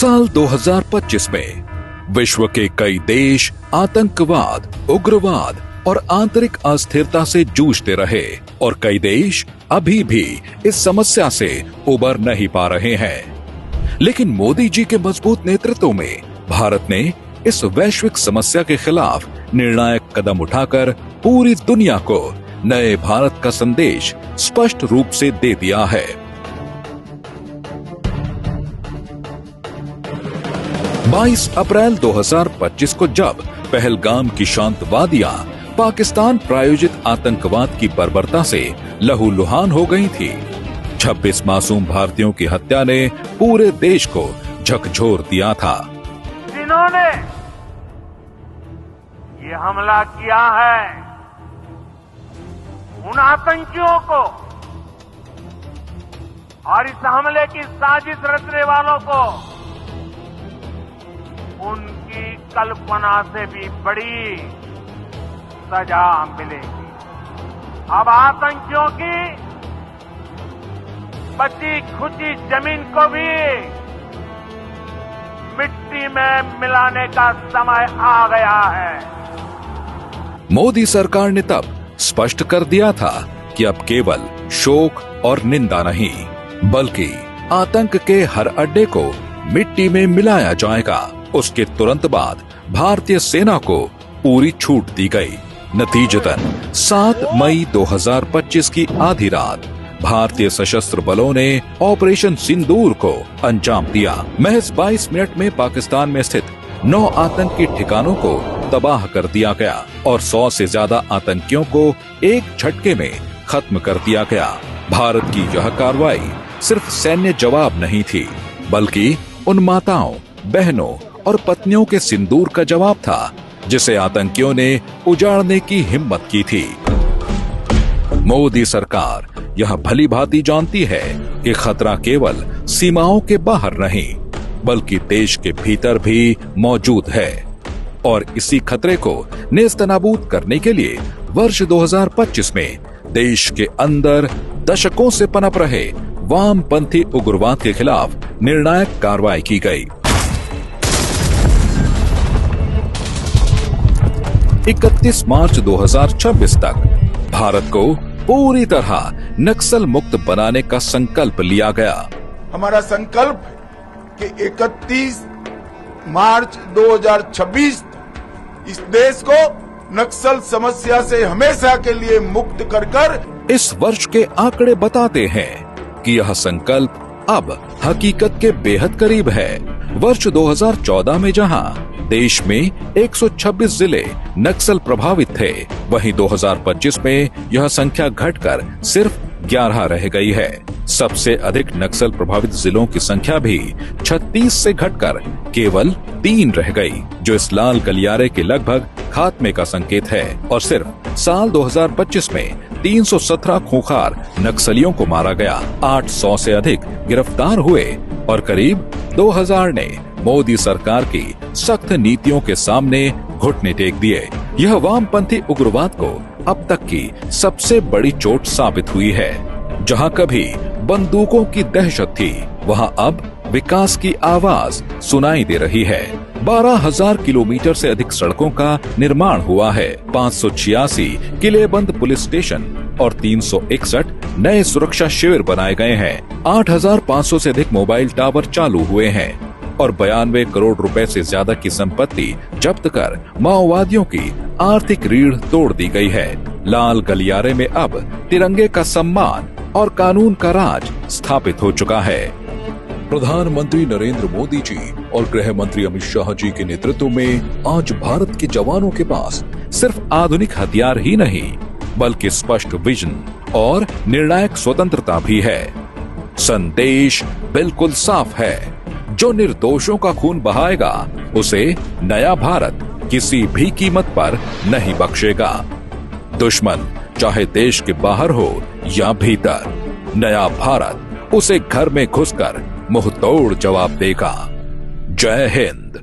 साल 2025 में विश्व के कई देश आतंकवाद, उग्रवाद और आंतरिक अस्थिरता से जूझते रहे और कई देश अभी भी इस समस्या से उबर नहीं पा रहे हैं। लेकिन मोदी जी के मजबूत नेतृत्व में भारत ने इस वैश्विक समस्या के खिलाफ निर्णायक कदम उठाकर पूरी दुनिया को नए भारत का संदेश स्पष्ट रूप से दे दिया है। बाईस अप्रैल 2025 को जब पहलगाम की शांत वादियां पाकिस्तान प्रायोजित आतंकवाद की बर्बरता से लहूलुहान हो गई थी, 26 मासूम भारतीयों की हत्या ने पूरे देश को झकझोर दिया था। जिन्होंने ये हमला किया है, उन आतंकियों को और इस हमले की साजिश रचने वालों को उनकी कल्पना से भी बड़ी सजा मिलेगी। अब आतंकियों की बची खुची जमीन को भी मिट्टी में मिलाने का समय आ गया है। मोदी सरकार ने तब स्पष्ट कर दिया था कि अब केवल शोक और निंदा नहीं, बल्कि आतंक के हर अड्डे को मिट्टी में मिलाया जाएगा। उसके तुरंत बाद भारतीय सेना को पूरी छूट दी गई। नतीजतन 7 मई 2025 की आधी रात भारतीय सशस्त्र बलों ने ऑपरेशन सिंदूर को अंजाम दिया। महज 22 मिनट में पाकिस्तान में स्थित 9 आतंकी ठिकानों को तबाह कर दिया गया और 100 से ज्यादा आतंकियों को एक झटके में खत्म कर दिया गया। भारत की यह कार्रवाई सिर्फ सैन्य जवाब नहीं थी, बल्कि उन माताओं, बहनों और पत्नियों के सिंदूर का जवाब था जिसे आतंकियों ने उजाड़ने की हिम्मत की थी। मोदी सरकार यह भली भांति जानती है कि खतरा केवल सीमाओं के बाहर नहीं, बल्कि देश के भीतर भी मौजूद है और इसी खतरे को नेस्तनाबूद करने के लिए वर्ष 2025 में देश के अंदर दशकों से पनप रहे वामपंथी उग्रवाद के खिलाफ निर्णायक कार्रवाई की गई। 31 मार्च 2026 तक भारत को पूरी तरह नक्सल मुक्त बनाने का संकल्प लिया गया। हमारा संकल्प कि 31 मार्च 2026 इस देश को नक्सल समस्या से हमेशा के लिए मुक्त कर इस वर्ष के आंकड़े बताते हैं कि यह संकल्प अब हकीकत के बेहद करीब है। वर्ष 2014 में जहां देश में 126 जिले नक्सल प्रभावित थे, वहीं 2025 में यह संख्या घटकर सिर्फ 11 रह गई है। सबसे अधिक नक्सल प्रभावित जिलों की संख्या भी 36 से घटकर केवल 3 रह गई, जो इस लाल गलियारे के लगभग खात्मे का संकेत है। और सिर्फ साल 2025 में 317 खूंखार नक्सलियों को मारा गया, 800 से अधिक गिरफ्तार हुए और करीब 2000 ने मोदी सरकार की सख्त नीतियों के सामने घुटने टेक दिए। यह वामपंथी उग्रवाद को अब तक की सबसे बड़ी चोट साबित हुई है। जहां कभी बंदूकों की दहशत थी, वहां अब विकास की आवाज सुनाई दे रही है। 12,000 किलोमीटर से अधिक सड़कों का निर्माण हुआ है, 586 किलेबंद पुलिस स्टेशन और 361 नए सुरक्षा शिविर बनाए गए हैं। 8,500 से अधिक मोबाइल टावर चालू हुए हैं और 92 करोड़ रुपए से ज्यादा की संपत्ति जब्त कर माओवादियों की आर्थिक रीढ़ तोड़ दी गई है। लाल गलियारे में अब तिरंगे का सम्मान और कानून का राज स्थापित हो चुका है। प्रधानमंत्री नरेंद्र मोदी जी और गृह मंत्री अमित शाह जी के नेतृत्व में आज भारत के जवानों के पास सिर्फ आधुनिक हथियार ही नहीं, बल्कि स्पष्ट विजन और निर्णायक स्वतंत्रता भी है। संदेश बिल्कुल साफ है, जो निर्दोषों का खून बहाएगा उसे नया भारत किसी भी कीमत पर नहीं बख्शेगा। दुश्मन चाहे देश के बाहर हो या भीतर, नया भारत उसे घर में घुसकर मुंह तोड़ जवाब देगा। जय हिंद।